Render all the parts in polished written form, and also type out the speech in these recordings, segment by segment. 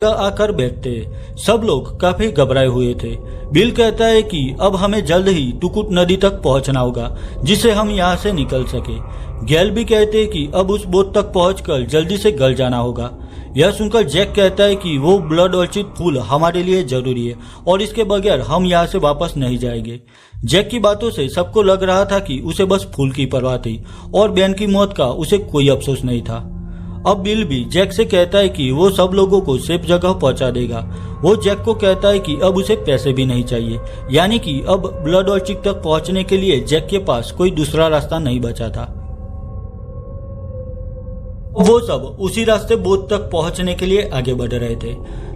आकर बैठते। सब लोग काफी घबराए हुए थे। बिल कहता है कि अब हमें जल्द ही टुकुट नदी तक पहुंचना होगा जिससे हम यहाँ से निकल सके। गैल भी कहते हैं कि अब उस बोट तक पहुंचकर जल्दी से गल जाना होगा। यह सुनकर जैक कहता है कि वो ब्लड ऑर्चिड फूल हमारे लिए जरूरी है और इसके बगैर हम यहाँ से वापस नहीं जाएंगे। जैक की बातों से सबको लग रहा था कि उसे बस फूल की परवाह थी और बेन की मौत का उसे कोई अफसोस नहीं था। अब बिल भी जैक से कहता है कि वो सब लोगों को सेफ जगह पहुंचा देगा। वो जैक को कहता है कि अब उसे पैसे भी नहीं चाहिए, यानी कि अब ब्लड ऑर्चिड तक पहुंचने के लिए जैक के पास कोई दूसरा रास्ता नहीं बचा था। वो सब उसी रास्ते बोट तक पहुंचने के लिए आगे बढ़ रहे थे।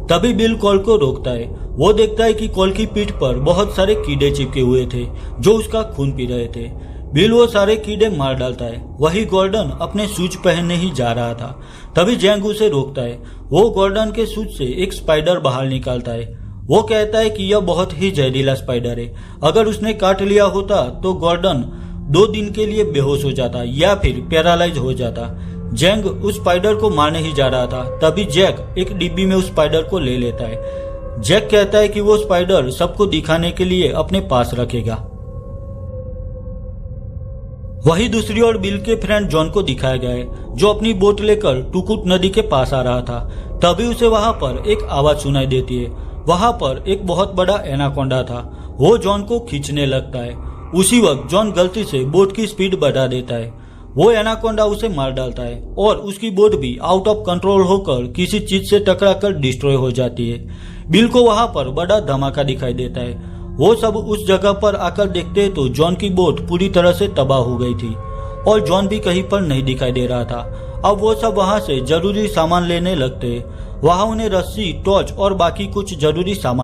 तभी बिल कॉल को रोकता है। वो देखता है कि कॉल की पीठ पर बहुत सारे कीड़े चिपके हुए थे जो उसका खून पी रहे थे। बिल वो सारे कीड़े मार डालता है। वही गॉर्डन अपने शूज पहनने ही जा रहा था। तभी जैंग उसे रोकता है। वो गॉर्डन के शूज से एक स्पाइडर बाहर निकालता है। वो कहता है कि यह बहुत ही जहरीला स्पाइडर है। अगर उसने काट लिया होता तो गॉर्डन 2 दिन के लिए बेहोश हो जाता या फिर पैरालाइज हो जाता। जैंग उस स्पाइडर को मारने ही जा रहा था। तभी जैक एक डिब्बी में उस स्पाइडर को ले लेता है। जैक कहता है कि वो स्पाइडर सबको दिखाने के लिए अपने पास रखेगा। वही दूसरी ओर बिल के फ्रेंड जॉन को दिखाया गया है जो अपनी बोट लेकर टुकुट नदी के पास आ रहा था। तभी उसे वहां पर एक आवाज सुनाई देती है। वहां पर एक बहुत बड़ा एनाकोंडा था। वो जॉन को खींचने लगता है। उसी वक्त जॉन गलती से बोट की स्पीड बढ़ा देता है। वो एनाकोंडा उसे मार डालता है और उसकी बोट भी आउट ऑफ कंट्रोल होकर किसी चीज से टकराकर डिस्ट्रॉय हो जाती है। बिल को वहां पर बड़ा धमाका दिखाई देता है। वो सब उस जगह पर आकर देखते तो जॉन की बोट पूरी तरह से तबाह हो गई थी और जॉन भी कहीं पर नहीं दिखाई दे रहा था। अब वो सब वहां से जरूरी सामान लेने लगते। वहां उन्हें रस्सी, टॉर्च और बाकी कुछ जरूरी सामान